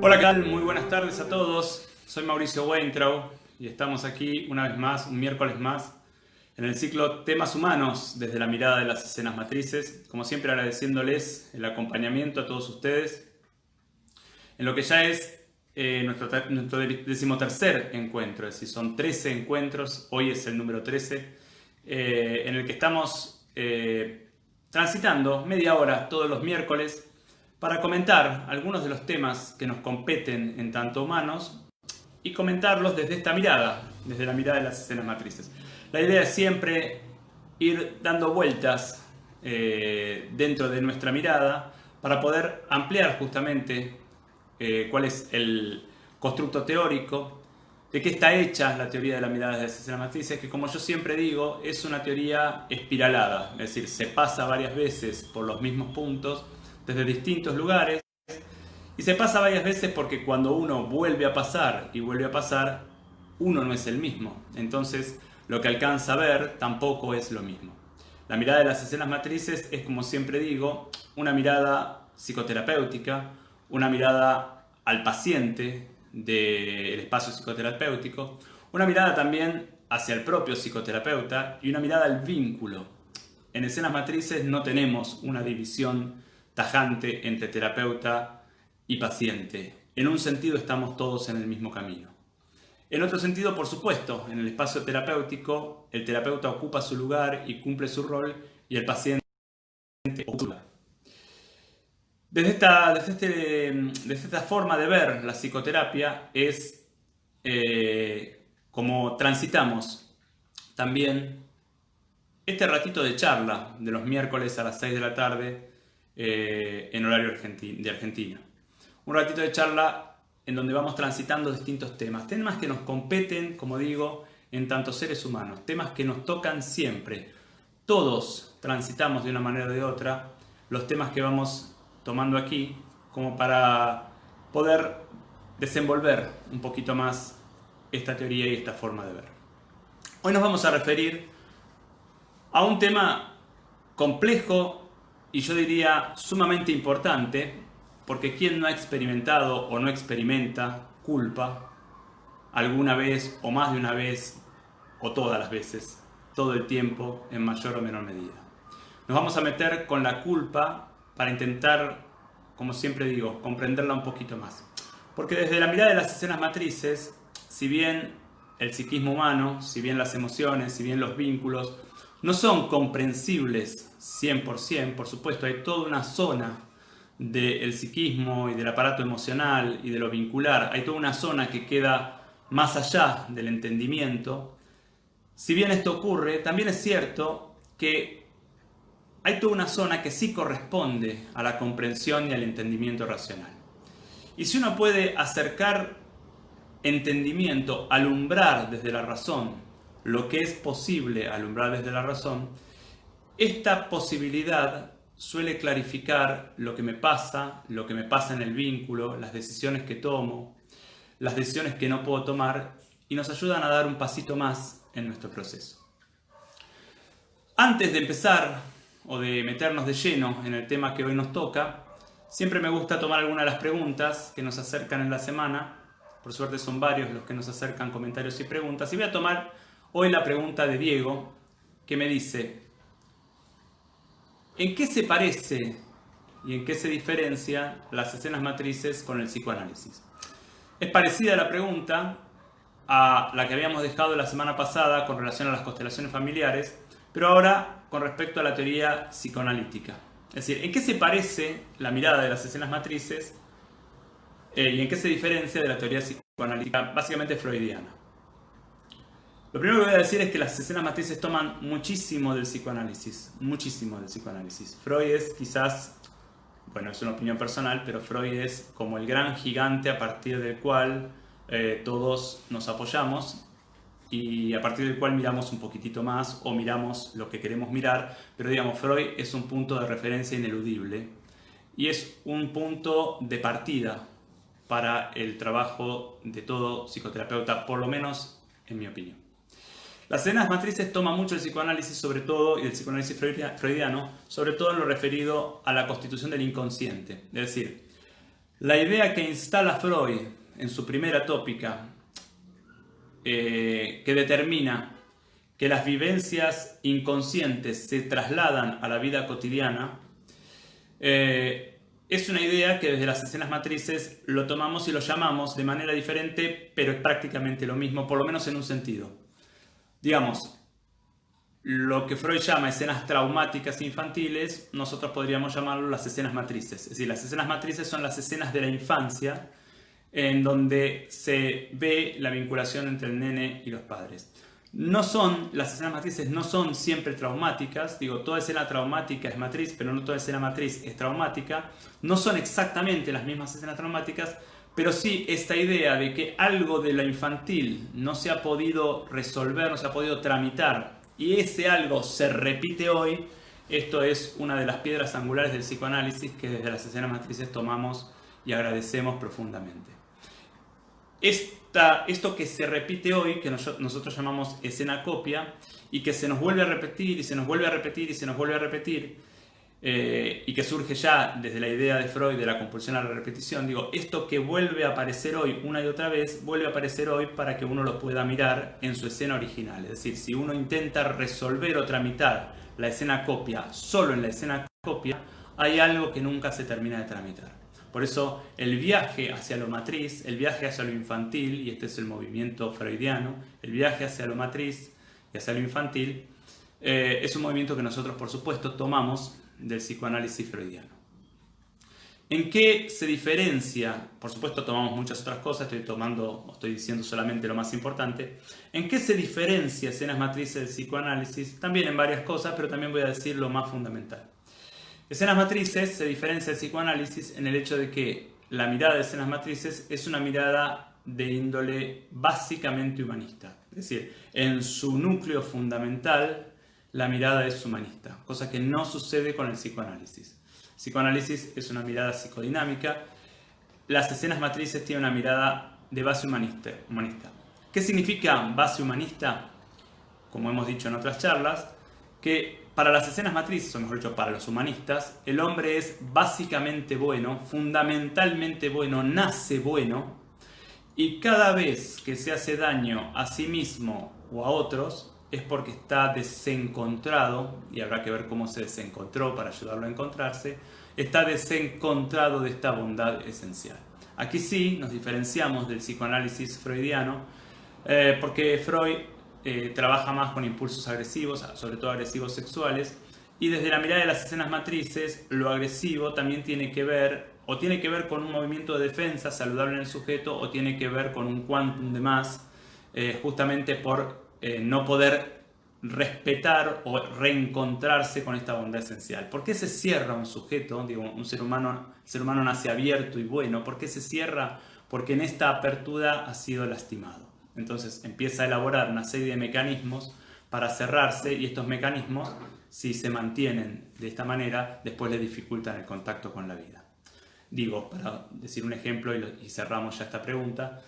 Hola, ¿qué tal? Muy buenas tardes a todos. Soy Mauricio Weintraub y estamos aquí una vez más, un miércoles más, en el ciclo Temas Humanos desde la mirada de las escenas matrices. Como siempre, agradeciéndoles el acompañamiento a todos ustedes en lo que ya es nuestro 13º encuentro. Es decir, son 13 encuentros, hoy es el número 13, en el que estamos transitando media hora todos los miércoles para comentar algunos de los temas que nos competen en tanto humanos y comentarlos desde esta mirada, desde la mirada de las escenas matrices. La idea es siempre ir dando vueltas dentro de nuestra mirada para poder ampliar justamente cuál es el constructo teórico, de qué está hecha la teoría de la mirada de las escenas matrices, que como yo siempre digo, es una teoría espiralada, es decir, se pasa varias veces por los mismos puntos, desde distintos lugares, y se pasa varias veces porque cuando uno vuelve a pasar y vuelve a pasar, uno no es el mismo. Entonces, lo que alcanza a ver tampoco es lo mismo. La mirada de las escenas matrices es, como siempre digo, una mirada psicoterapéutica, una mirada al paciente del espacio psicoterapéutico, una mirada también hacia el propio psicoterapeuta y una mirada al vínculo. En escenas matrices no tenemos una división tajante entre terapeuta y paciente. En un sentido estamos todos en el mismo camino. En otro sentido, por supuesto, en el espacio terapéutico, el terapeuta ocupa su lugar y cumple su rol y el paciente ocupa su lugar. Desde esta forma de ver la psicoterapia es como transitamos también este ratito de charla de los miércoles a las 6 de la tarde en horario de Argentina. Un ratito de charla en donde vamos transitando distintos temas. Temas que nos competen, como digo, en tantos seres humanos. Temas que nos tocan siempre. Todos transitamos de una manera o de otra los temas que vamos tomando aquí como para poder desenvolver un poquito más esta teoría y esta forma de ver. Hoy nos vamos a referir a un tema complejo y yo diría sumamente importante, porque quien no ha experimentado o no experimenta culpa alguna vez o más de una vez o todas las veces, todo el tiempo en mayor o menor medida. Nos vamos a meter con la culpa para intentar, como siempre digo, comprenderla un poquito más. Porque desde la mirada de las escenas matrices, si bien el psiquismo humano, si bien las emociones, si bien los vínculos no son comprensibles 100%, por supuesto, hay toda una zona del psiquismo y del aparato emocional y de lo vincular, hay toda una zona que queda más allá del entendimiento. Si bien esto ocurre, también es cierto que hay toda una zona que sí corresponde a la comprensión y al entendimiento racional. Y si uno puede acercar entendimiento, alumbrar desde la razón, lo que es posible alumbrar desde la razón, esta posibilidad suele clarificar lo que me pasa en el vínculo, las decisiones que tomo, las decisiones que no puedo tomar y nos ayudan a dar un pasito más en nuestro proceso. Antes de empezar o de meternos de lleno en el tema que hoy nos toca, siempre me gusta tomar algunas de las preguntas que nos acercan en la semana. Por suerte son varios los que nos acercan comentarios y preguntas. Y voy a tomar hoy la pregunta de Diego, que me dice: ¿en qué se parece y en qué se diferencian las escenas matrices con el psicoanálisis? Es parecida la pregunta a la que habíamos dejado la semana pasada con relación a las constelaciones familiares, pero ahora con respecto a la teoría psicoanalítica. Es decir, ¿en qué se parece la mirada de las escenas matrices y en qué se diferencia de la teoría psicoanalítica básicamente freudiana? Lo primero que voy a decir es que las escenas matrices toman muchísimo del psicoanálisis, muchísimo del psicoanálisis. Freud es quizás, bueno, es una opinión personal, pero Freud es como el gran gigante a partir del cual todos nos apoyamos y a partir del cual miramos un poquitito más o miramos lo que queremos mirar, pero digamos, Freud es un punto de referencia ineludible y es un punto de partida para el trabajo de todo psicoterapeuta, por lo menos en mi opinión. Las escenas matrices toman mucho el psicoanálisis, sobre todo, y el psicoanálisis freudiano, sobre todo en lo referido a la constitución del inconsciente. Es decir, La idea que instala Freud en su primera tópica, que determina que las vivencias inconscientes se trasladan a la vida cotidiana, es una idea que desde las escenas matrices lo tomamos y lo llamamos de manera diferente, pero es prácticamente lo mismo, por lo menos en un sentido. Digamos, lo que Freud llama escenas traumáticas infantiles, nosotros podríamos llamarlo las escenas matrices. Es decir, las escenas matrices son las escenas de la infancia en donde se ve la vinculación entre el nene y los padres. Las escenas matrices no son siempre traumáticas, digo, toda escena traumática es matriz, pero no toda escena matriz es traumática. No son exactamente las mismas escenas traumáticas, pero sí esta idea de que algo de la infantil no se ha podido resolver, no se ha podido tramitar, y ese algo se repite hoy. Esto es una de las piedras angulares del psicoanálisis que desde las escenas matrices tomamos y agradecemos profundamente. Esto que se repite hoy, que nosotros llamamos escena copia, y que se nos vuelve a repetir, y se nos vuelve a repetir, y se nos vuelve a repetir, y que surge ya desde la idea de Freud de la compulsión a la repetición, digo, esto que vuelve a aparecer hoy una y otra vez, vuelve a aparecer hoy para que uno lo pueda mirar en su escena original. Es decir, si uno intenta resolver o tramitar la escena copia solo en la escena copia, hay algo que nunca se termina de tramitar. Por eso el viaje hacia lo matriz, el viaje hacia lo infantil, y este es el movimiento freudiano, el viaje hacia lo matriz y hacia lo infantil, es un movimiento que nosotros, por supuesto, tomamos del psicoanálisis freudiano. ¿En qué se diferencia? Por supuesto tomamos muchas otras cosas, estoy diciendo solamente lo más importante. ¿En qué se diferencia escenas matrices del psicoanálisis? También en varias cosas, pero también voy a decir lo más fundamental. Escenas matrices se diferencia del psicoanálisis en el hecho de que la mirada de escenas matrices es una mirada de índole básicamente humanista. Es decir, en su núcleo fundamental la mirada es humanista, cosa que no sucede con el psicoanálisis. El psicoanálisis es una mirada psicodinámica. Las escenas matrices tienen una mirada de base humanista. ¿Qué significa base humanista? Como hemos dicho en otras charlas, que para las escenas matrices, o mejor dicho, para los humanistas, el hombre es básicamente bueno, fundamentalmente bueno, nace bueno, y cada vez que se hace daño a sí mismo o a otros, es porque está desencontrado, y habrá que ver cómo se desencontró para ayudarlo a encontrarse, está desencontrado de esta bondad esencial. Aquí sí nos diferenciamos del psicoanálisis freudiano, porque Freud trabaja más con impulsos agresivos, sobre todo agresivos sexuales, y desde la mirada de las escenas matrices, lo agresivo también tiene que ver con un movimiento de defensa saludable en el sujeto, o tiene que ver con un quantum de más, justamente por no poder respetar o reencontrarse con esta bondad esencial. ¿Por qué se cierra un sujeto? Digo, un ser humano nace abierto y bueno. ¿Por qué se cierra? Porque en esta apertura ha sido lastimado. Entonces empieza a elaborar una serie de mecanismos para cerrarse, y estos mecanismos, si se mantienen de esta manera, después le dificultan el contacto con la vida. Digo, para decir un ejemplo y cerramos ya esta pregunta,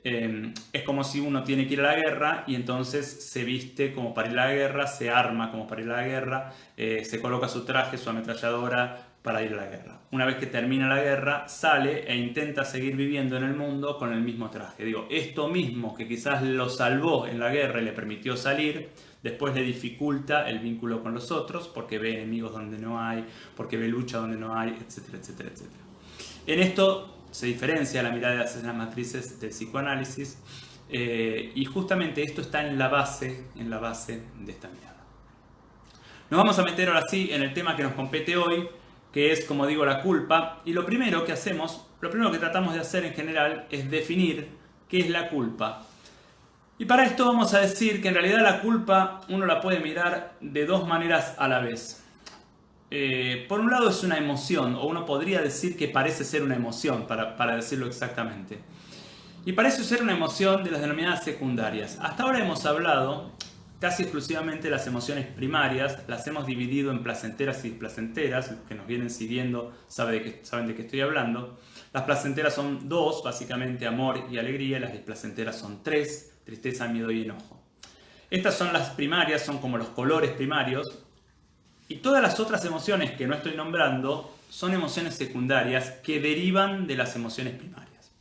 es como si uno tiene que ir a la guerra y entonces se viste como para ir a la guerra, se arma como para ir a la guerra, se coloca su traje, su ametralladora para ir a la guerra. Una vez que termina la guerra, sale e intenta seguir viviendo en el mundo con el mismo traje. Digo, esto mismo que quizás lo salvó en la guerra y le permitió salir, después le dificulta el vínculo con los otros, porque ve enemigos donde no hay, porque ve lucha donde no hay, etcétera, etcétera, etcétera. En esto se diferencia la mirada de las escenas matrices del psicoanálisis, y justamente esto está en la base de esta mirada. Nos vamos a meter ahora sí en el tema que nos compete hoy, que es, como digo, la culpa. Y lo primero que tratamos de hacer en general es definir qué es la culpa. Y para esto vamos a decir que en realidad la culpa uno la puede mirar de dos maneras a la vez. Por un lado es una emoción, o uno podría decir que parece ser una emoción, para decirlo exactamente. Y parece ser una emoción de las denominadas secundarias. Hasta ahora hemos hablado casi exclusivamente de las emociones primarias, las hemos dividido en placenteras y displacenteras. Los que nos vienen siguiendo saben de qué estoy hablando. Las placenteras son dos, básicamente amor y alegría. Las displacenteras son tres, tristeza, miedo y enojo. Estas son las primarias, son como los colores primarios. Y todas las otras emociones que no estoy nombrando son emociones secundarias que derivan de las emociones primarias.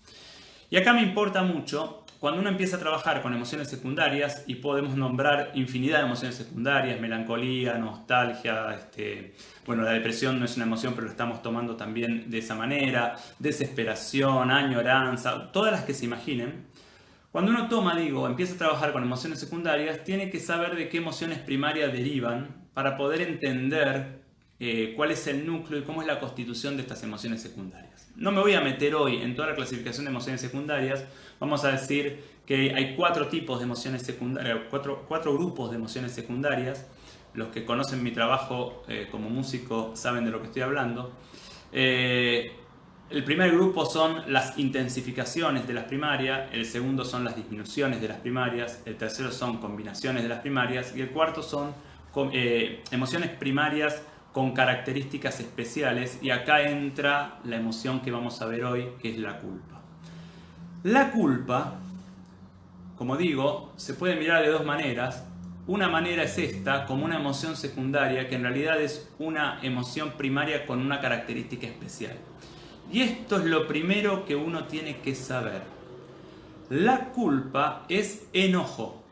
Y acá me importa mucho cuando uno empieza a trabajar con emociones secundarias, y podemos nombrar infinidad de emociones secundarias, melancolía, nostalgia, bueno, la depresión no es una emoción, pero lo estamos tomando también de esa manera, desesperación, añoranza, todas las que se imaginen. Cuando uno empieza a trabajar con emociones secundarias, tiene que saber de qué emociones primarias derivan para poder entender cuál es el núcleo y cómo es la constitución de estas emociones secundarias. No me voy a meter hoy en toda la clasificación de emociones secundarias. Vamos a decir que hay 4 tipos de emociones secundarias, 4 grupos de emociones secundarias. Los que conocen mi trabajo como músico saben de lo que estoy hablando. El primer grupo son las intensificaciones de las primarias, el segundo son las disminuciones de las primarias, el tercero son combinaciones de las primarias y el cuarto son emociones primarias con características especiales, y acá entra la emoción que vamos a ver hoy, que es la culpa. La culpa, como digo, se puede mirar de 2 maneras. Una manera es esta, como una emoción secundaria, que en realidad es una emoción primaria con una característica especial. Y esto es lo primero que uno tiene que saber. La culpa es enojo.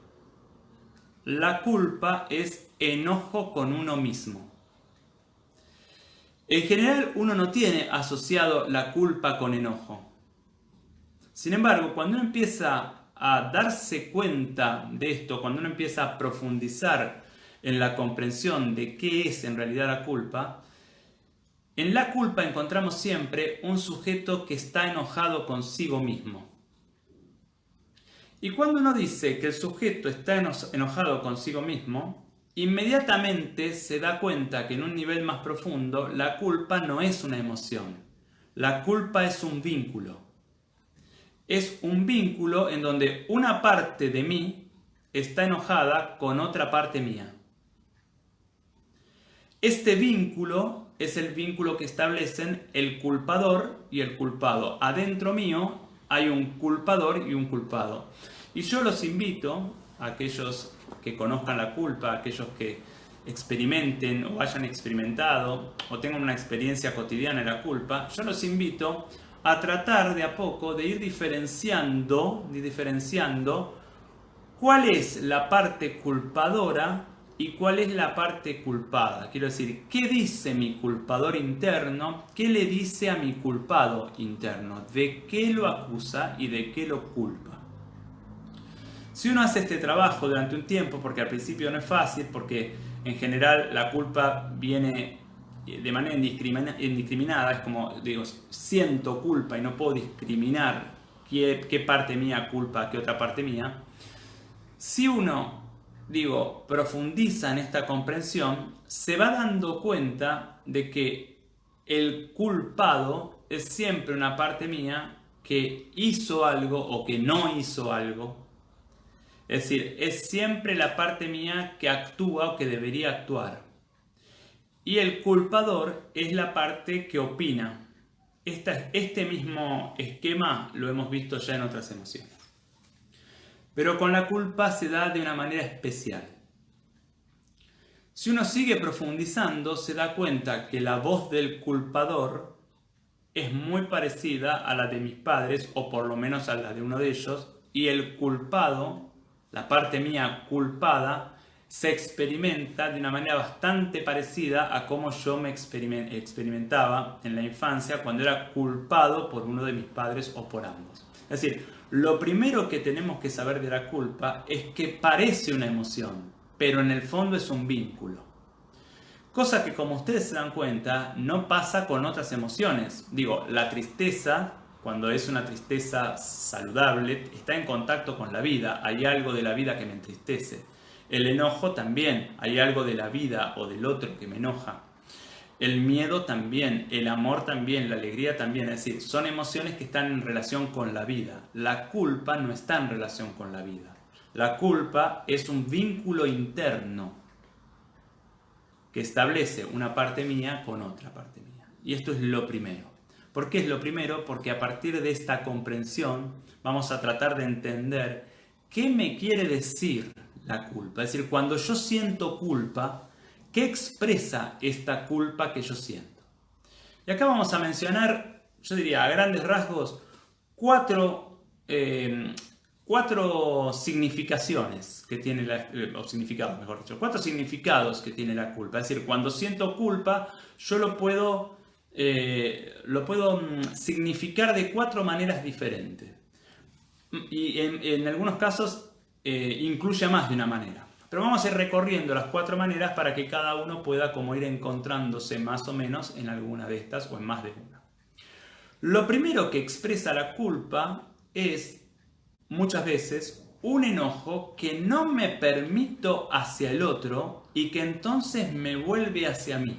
La culpa es enojo con uno mismo. En general uno no tiene asociado la culpa con enojo. Sin embargo, cuando uno empieza a darse cuenta de esto, cuando uno empieza a profundizar en la comprensión de qué es en realidad la culpa, en la culpa encontramos siempre un sujeto que está enojado consigo mismo. Y cuando uno dice que el sujeto está enojado consigo mismo, inmediatamente se da cuenta que en un nivel más profundo la culpa no es una emoción. La culpa es un vínculo. Es un vínculo en donde una parte de mí está enojada con otra parte mía. Este vínculo es el vínculo que establecen el culpador y el culpado. Adentro mío hay un culpador y un culpado. Y yo los invito, a aquellos que conozcan la culpa, a aquellos que experimenten o hayan experimentado o tengan una experiencia cotidiana de la culpa, yo los invito a tratar de a poco de ir diferenciando cuál es la parte culpadora y cuál es la parte culpada. Quiero decir, ¿qué dice mi culpador interno? ¿Qué le dice a mi culpado interno? ¿De qué lo acusa y de qué lo culpa? Si uno hace este trabajo durante un tiempo, porque al principio no es fácil, porque en general la culpa viene de manera indiscriminada, es como, digo, siento culpa y no puedo discriminar qué parte mía culpa, qué otra parte mía. Si uno, profundiza en esta comprensión, se va dando cuenta de que el culpado es siempre una parte mía que hizo algo o que no hizo algo. Es decir, es siempre la parte mía que actúa o que debería actuar. Y el culpador es la parte que opina. Este mismo esquema lo hemos visto ya en otras emociones. Pero con la culpa se da de una manera especial. Si uno sigue profundizando, se da cuenta que la voz del culpador es muy parecida a la de mis padres, o por lo menos a la de uno de ellos, y el culpado, la parte mía culpada, se experimenta de una manera bastante parecida a cómo yo me experimentaba en la infancia cuando era culpado por uno de mis padres o por ambos. Es decir, lo primero que tenemos que saber de la culpa es que parece una emoción, pero en el fondo es un vínculo. Cosa que, como ustedes se dan cuenta, no pasa con otras emociones. La tristeza, cuando es una tristeza saludable, está en contacto con la vida. Hay algo de la vida que me entristece. El enojo también, hay algo de la vida o del otro que me enoja. El miedo también, el amor también, la alegría también. Es decir, son emociones que están en relación con la vida. La culpa no está en relación con la vida. La culpa es un vínculo interno que establece una parte mía con otra parte mía. Y esto es lo primero. ¿Por qué es lo primero? Porque a partir de esta comprensión vamos a tratar de entender qué me quiere decir la culpa. Es decir, cuando yo siento culpa, ¿qué expresa esta culpa que yo siento? Y acá vamos a mencionar, yo diría a grandes rasgos, cuatro significaciones que tiene o significados, mejor dicho, cuatro significados que tiene la culpa. Es decir, cuando siento culpa, yo lo puedo significar de cuatro maneras diferentes. Y en algunos casos incluye más de una manera. Pero vamos a ir recorriendo las cuatro maneras para que cada uno pueda como ir encontrándose más o menos en alguna de estas o en más de una. Lo primero que expresa la culpa es, muchas veces, un enojo que no me permito hacia el otro y que entonces me vuelve hacia mí.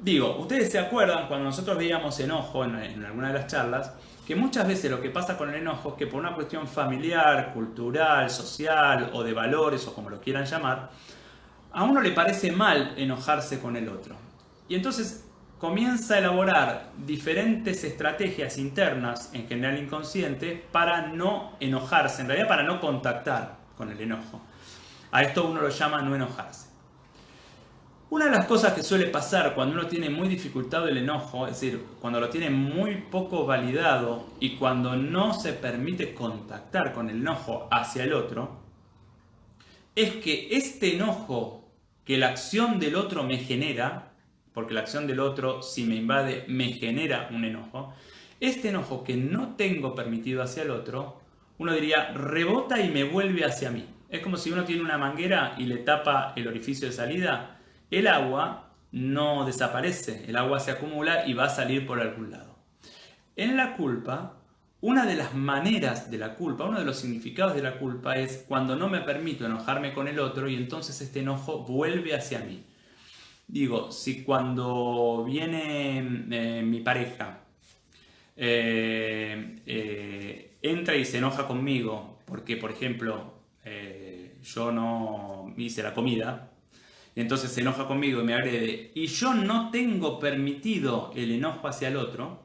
Digo, ustedes se acuerdan cuando nosotros veíamos enojo en alguna de las charlas, que muchas veces lo que pasa con el enojo es que por una cuestión familiar, cultural, social o de valores o como lo quieran llamar, a uno le parece mal enojarse con el otro. Y entonces comienza a elaborar diferentes estrategias internas, en general inconsciente, para no enojarse, en realidad para no contactar con el enojo. A esto uno lo llama no enojarse. Una de las cosas que suele pasar cuando uno tiene muy dificultado el enojo, es decir, cuando lo tiene muy poco validado y cuando no se permite contactar con el enojo hacia el otro, es que este enojo que la acción del otro me genera, porque la acción del otro, si me invade, me genera un enojo, este enojo que no tengo permitido hacia el otro, uno diría, rebota y me vuelve hacia mí. Es como si uno tiene una manguera y le tapa el orificio de salida. El agua no desaparece, el agua se acumula y va a salir por algún lado. En la culpa, una de las maneras de la culpa, uno de los significados de la culpa es cuando no me permito enojarme con el otro y entonces este enojo vuelve hacia mí. Digo, si cuando viene mi pareja entra y se enoja conmigo porque, por ejemplo, yo no hice la comida, y entonces se enoja conmigo y me agrede, y yo no tengo permitido el enojo hacia el otro,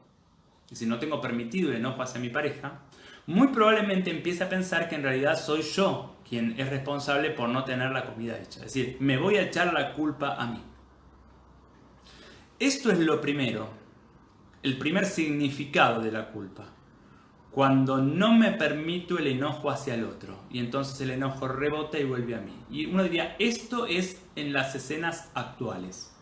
es decir, no tengo permitido el enojo hacia mi pareja, muy probablemente empiece a pensar que en realidad soy yo quien es responsable por no tener la comida hecha. Es decir, me voy a echar la culpa a mí. Esto es lo primero, el primer significado de la culpa. Cuando no me permito el enojo hacia el otro y entonces el enojo rebota y vuelve a mí. Y uno diría, esto es en las escenas actuales.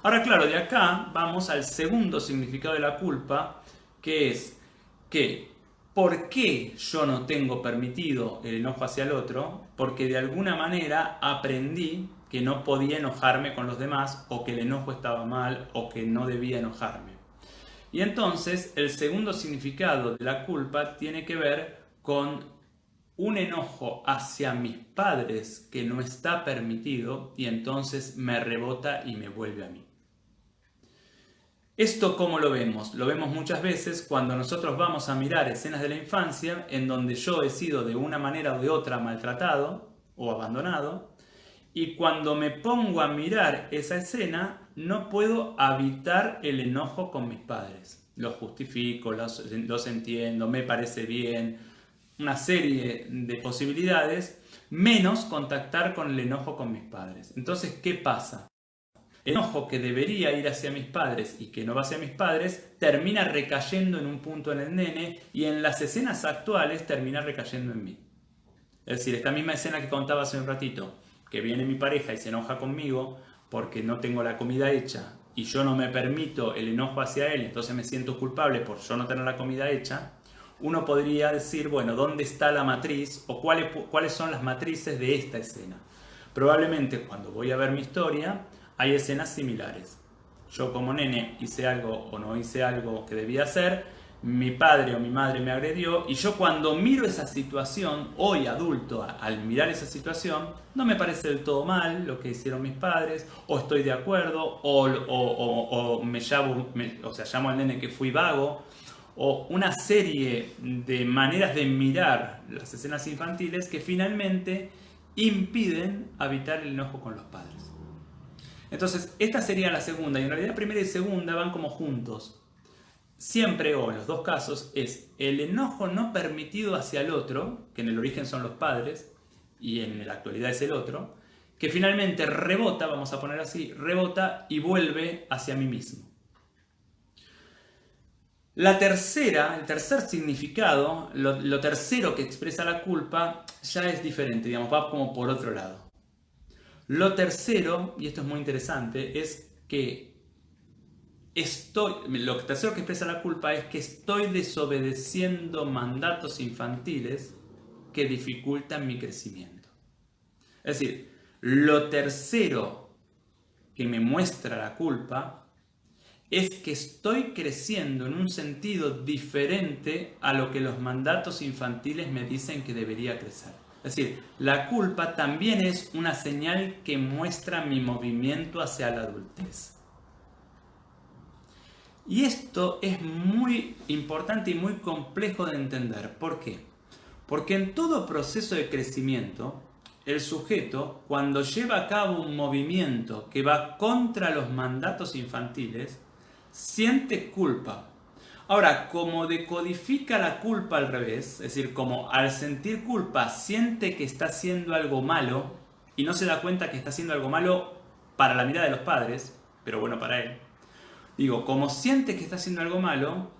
Ahora claro, de acá vamos al segundo significado de la culpa, que es que ¿por qué yo no tengo permitido el enojo hacia el otro? Porque de alguna manera aprendí que no podía enojarme con los demás o que el enojo estaba mal o que no debía enojarme. Y entonces el segundo significado de la culpa tiene que ver con un enojo hacia mis padres que no está permitido y entonces me rebota y me vuelve a mí. ¿Esto cómo lo vemos? Lo vemos muchas veces cuando nosotros vamos a mirar escenas de la infancia en donde yo he sido de una manera o de otra maltratado o abandonado, y cuando me pongo a mirar esa escena no puedo evitar el enojo con mis padres. Los justifico, los entiendo, me parece bien, una serie de posibilidades, menos contactar con el enojo con mis padres. Entonces, ¿qué pasa? El enojo que debería ir hacia mis padres y que no va hacia mis padres termina recayendo en un punto en el nene y en las escenas actuales termina recayendo en mí. Es decir, esta misma escena que contaba hace un ratito, que viene mi pareja y se enoja conmigo porque no tengo la comida hecha y yo no me permito el enojo hacia él, entonces me siento culpable por yo no tener la comida hecha, uno podría decir, bueno, ¿dónde está la matriz o cuáles son las matrices de esta escena? Probablemente cuando voy a ver mi historia hay escenas similares. Yo como nene hice algo o no hice algo que debía hacer, mi padre o mi madre me agredió y yo cuando miro esa situación, hoy adulto, al mirar esa situación, no me parece del todo mal lo que hicieron mis padres, o estoy de acuerdo, o llamo al nene que fui vago, o una serie de maneras de mirar las escenas infantiles que finalmente impiden evitar el enojo con los padres. Entonces, esta sería la segunda, y en realidad primera y segunda van como juntos. Siempre, o en los dos casos, es el enojo no permitido hacia el otro, que en el origen son los padres, y en la actualidad es el otro, que finalmente rebota, vamos a poner así, rebota y vuelve hacia mí mismo. El tercer significado, lo tercero que expresa la culpa, ya es diferente, digamos, va como por otro lado. Lo tercero, y esto es muy interesante, es que lo tercero que expresa la culpa es que estoy desobedeciendo mandatos infantiles que dificultan mi crecimiento. Es decir, lo tercero que me muestra la culpa es que estoy creciendo en un sentido diferente a lo que los mandatos infantiles me dicen que debería crecer. Es decir, la culpa también es una señal que muestra mi movimiento hacia la adultez. Y esto es muy importante y muy complejo de entender. ¿Por qué? Porque en todo proceso de crecimiento, el sujeto, cuando lleva a cabo un movimiento que va contra los mandatos infantiles, siente culpa. Ahora, como decodifica la culpa al revés, es decir, como al sentir culpa siente que está haciendo algo malo y no se da cuenta que está haciendo algo malo para la mirada de los padres, pero bueno para él. Digo, como siente que está haciendo algo malo,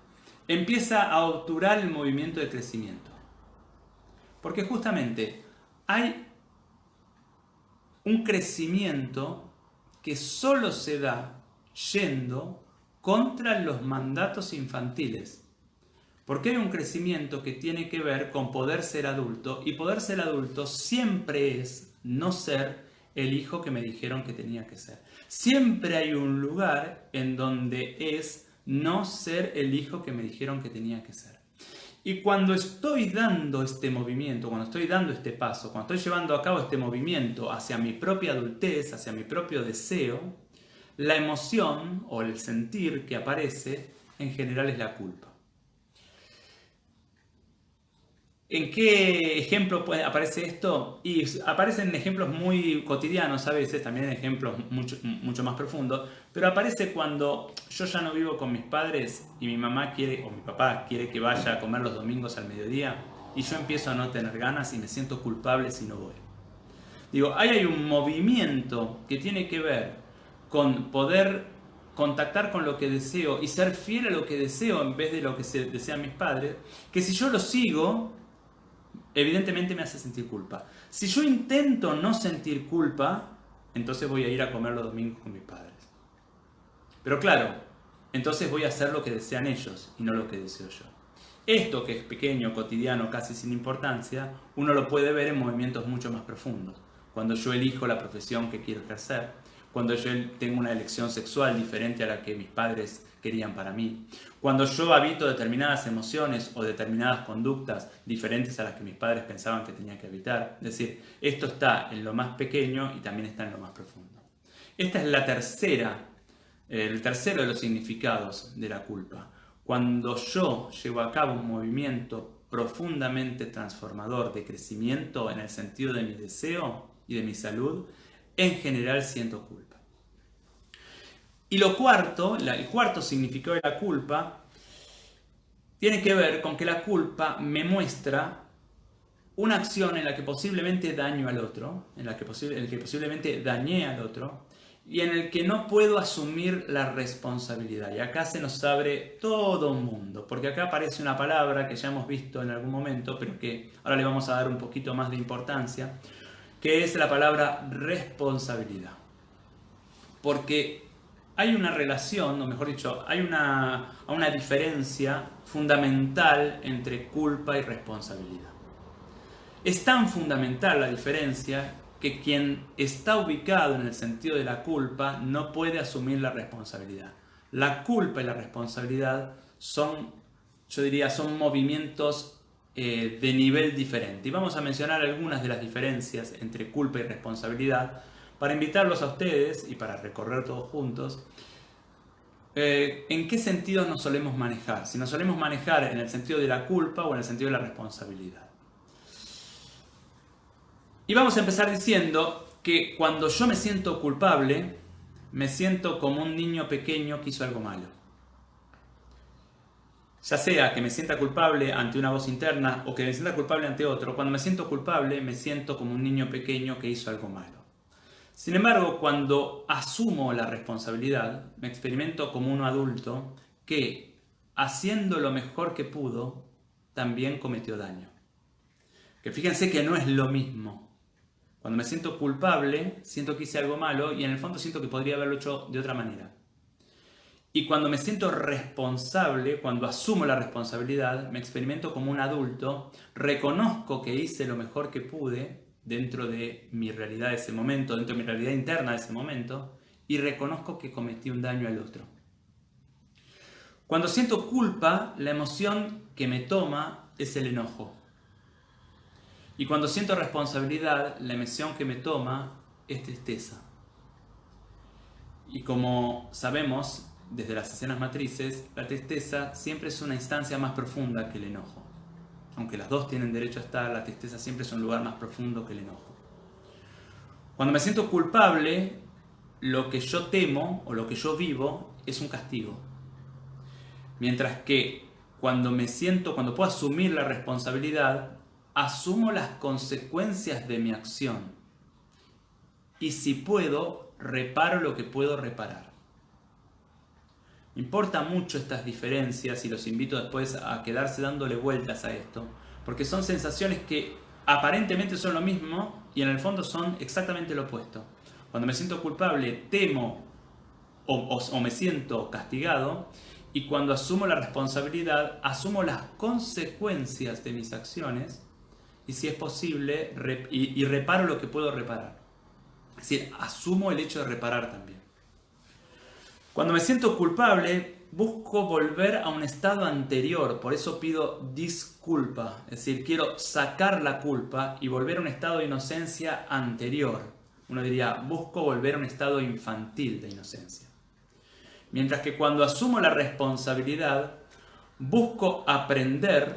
empieza a obturar el movimiento de crecimiento. Porque justamente hay un crecimiento que solo se da yendo contra los mandatos infantiles. Porque hay un crecimiento que tiene que ver con poder ser adulto, y poder ser adulto siempre es no ser el hijo que me dijeron que tenía que ser. Siempre hay un lugar en donde es no ser el hijo que me dijeron que tenía que ser. Y cuando estoy dando este movimiento, cuando estoy dando este paso, cuando estoy llevando a cabo este movimiento hacia mi propia adultez, hacia mi propio deseo, la emoción o el sentir que aparece en general es la culpa. ¿En qué ejemplo aparece esto? Y aparecen ejemplos muy cotidianos a veces, también ejemplos mucho más profundos, pero aparece cuando yo ya no vivo con mis padres y mi mamá quiere, o mi papá quiere que vaya a comer los domingos al mediodía, y yo empiezo a no tener ganas y me siento culpable si no voy. Digo, ahí hay un movimiento que tiene que ver con poder contactar con lo que deseo y ser fiel a lo que deseo en vez de lo que desean mis padres, que si yo lo sigo, evidentemente me hace sentir culpa. Si yo intento no sentir culpa, entonces voy a ir a comer los domingos con mis padres. Pero claro, entonces voy a hacer lo que desean ellos y no lo que deseo yo. Esto que es pequeño, cotidiano, casi sin importancia, uno lo puede ver en movimientos mucho más profundos. Cuando yo elijo la profesión que quiero ejercer, cuando yo tengo una elección sexual diferente a la que mis padres querían para mí, cuando yo habito determinadas emociones o determinadas conductas diferentes a las que mis padres pensaban que tenía que habitar. Es decir, esto está en lo más pequeño y también está en lo más profundo. Esta es el tercero de los significados de la culpa. Cuando yo llevo a cabo un movimiento profundamente transformador de crecimiento en el sentido de mi deseo y de mi salud, en general siento culpa. Y el cuarto significado de la culpa, tiene que ver con que la culpa me muestra una acción en la que posiblemente daño al otro, en el que posiblemente dañé al otro, y en el que no puedo asumir la responsabilidad. Y acá se nos abre todo un mundo, porque acá aparece una palabra que ya hemos visto en algún momento, pero que ahora le vamos a dar un poquito más de importancia, que es la palabra responsabilidad. Porque hay una relación, o mejor dicho, hay una diferencia fundamental entre culpa y responsabilidad. Es tan fundamental la diferencia que quien está ubicado en el sentido de la culpa no puede asumir la responsabilidad. La culpa y la responsabilidad son, yo diría, son movimientos de nivel diferente. Y vamos a mencionar algunas de las diferencias entre culpa y responsabilidad para invitarlos a ustedes y para recorrer todos juntos en qué sentidos nos solemos manejar. Si nos solemos manejar en el sentido de la culpa o en el sentido de la responsabilidad. Y vamos a empezar diciendo que cuando yo me siento culpable, me siento como un niño pequeño que hizo algo malo. Ya sea que me sienta culpable ante una voz interna o que me sienta culpable ante otro, cuando me siento culpable me siento como un niño pequeño que hizo algo malo. Sin embargo, cuando asumo la responsabilidad, me experimento como un adulto que, haciendo lo mejor que pudo, también cometió daño. Que fíjense que no es lo mismo. Cuando me siento culpable, siento que hice algo malo y en el fondo siento que podría haberlo hecho de otra manera. Y cuando me siento responsable, cuando asumo la responsabilidad, me experimento como un adulto, reconozco que hice lo mejor que pude dentro de mi realidad de ese momento, dentro de mi realidad interna de ese momento, y reconozco que cometí un daño al otro. Cuando siento culpa, la emoción que me toma es el enojo. Y cuando siento responsabilidad, la emoción que me toma es tristeza. Y como sabemos, desde las escenas matrices, la tristeza siempre es una instancia más profunda que el enojo. Aunque las dos tienen derecho a estar, la tristeza siempre es un lugar más profundo que el enojo. Cuando me siento culpable, lo que yo temo o lo que yo vivo es un castigo. Mientras que cuando puedo asumir la responsabilidad, asumo las consecuencias de mi acción. Y si puedo, reparo lo que puedo reparar. Me importan mucho estas diferencias y los invito después a quedarse dándole vueltas a esto, porque son sensaciones que aparentemente son lo mismo y en el fondo son exactamente lo opuesto. Cuando me siento culpable, temo o me siento castigado, y cuando asumo la responsabilidad, asumo las consecuencias de mis acciones y, si es posible, y reparo lo que puedo reparar. Es decir, asumo el hecho de reparar también. Cuando me siento culpable, busco volver a un estado anterior, por eso pido disculpa, es decir, quiero sacar la culpa y volver a un estado de inocencia anterior. Uno diría, busco volver a un estado infantil de inocencia. Mientras que cuando asumo la responsabilidad, busco aprender,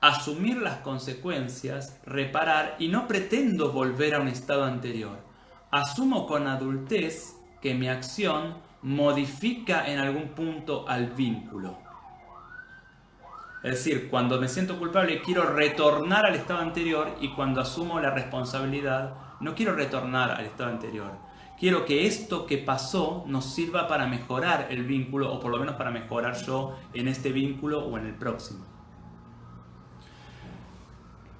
asumir las consecuencias, reparar y no pretendo volver a un estado anterior. Asumo con adultez que mi acción modifica en algún punto al vínculo. Es decir, cuando me siento culpable quiero retornar al estado anterior, y cuando asumo la responsabilidad no quiero retornar al estado anterior. Quiero que esto que pasó nos sirva para mejorar el vínculo, o por lo menos para mejorar yo en este vínculo o en el próximo.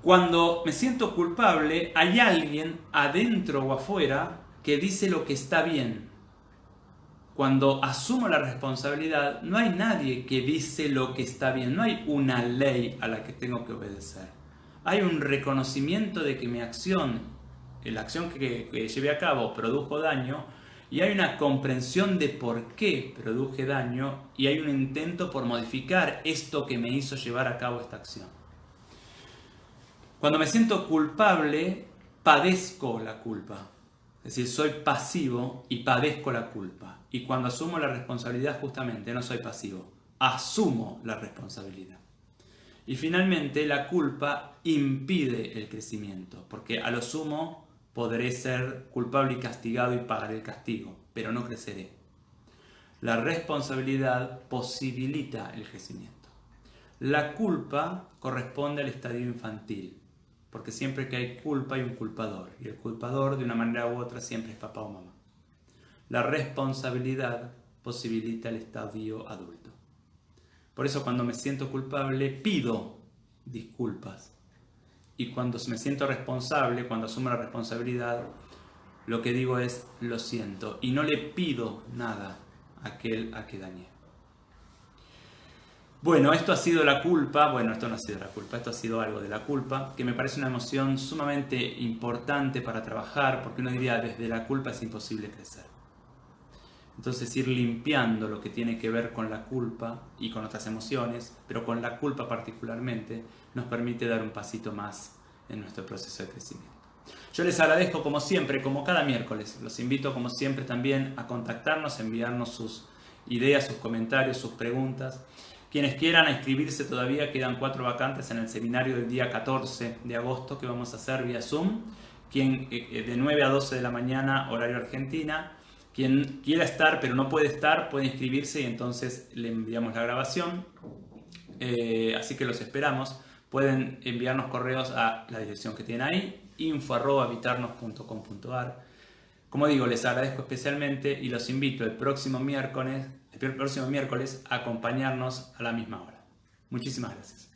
Cuando me siento culpable, hay alguien adentro o afuera que dice lo que está bien. Cuando asumo la responsabilidad, no hay nadie que dice lo que está bien, no hay una ley a la que tengo que obedecer. Hay un reconocimiento de que mi acción, la acción que llevé a cabo, produjo daño, y hay una comprensión de por qué produje daño, y hay un intento por modificar esto que me hizo llevar a cabo esta acción. Cuando me siento culpable, padezco la culpa. Es decir, soy pasivo y padezco la culpa. Y cuando asumo la responsabilidad, justamente no soy pasivo, asumo la responsabilidad. Y finalmente, la culpa impide el crecimiento, porque a lo sumo podré ser culpable y castigado y pagaré el castigo, pero no creceré. La responsabilidad posibilita el crecimiento. La culpa corresponde al estadio infantil, porque siempre que hay culpa hay un culpador, y el culpador de una manera u otra siempre es papá o mamá. La responsabilidad posibilita el estadio adulto. Por eso cuando me siento culpable pido disculpas, y cuando me siento responsable, cuando asumo la responsabilidad, lo que digo es lo siento, y no le pido nada a aquel a que dañé. Bueno, esto ha sido la culpa. Bueno, esto no ha sido la culpa, esto ha sido algo de la culpa, que me parece una emoción sumamente importante para trabajar, porque uno diría, desde la culpa es imposible crecer. Entonces, ir limpiando lo que tiene que ver con la culpa y con otras emociones, pero con la culpa particularmente, nos permite dar un pasito más en nuestro proceso de crecimiento. Yo les agradezco como siempre, como cada miércoles. Los invito como siempre también a contactarnos, a enviarnos sus ideas, sus comentarios, sus preguntas. Quienes quieran inscribirse, todavía quedan 4 vacantes en el seminario del día 14 de agosto que vamos a hacer vía Zoom. De 9 a 12 de la mañana, horario Argentina. Quien quiera estar pero no puede estar, puede inscribirse y entonces le enviamos la grabación. Así que los esperamos. Pueden enviarnos correos a la dirección que tienen ahí, info@vitarnos.com.ar. Como digo, les agradezco especialmente y los invito el próximo miércoles a acompañarnos a la misma hora. Muchísimas gracias.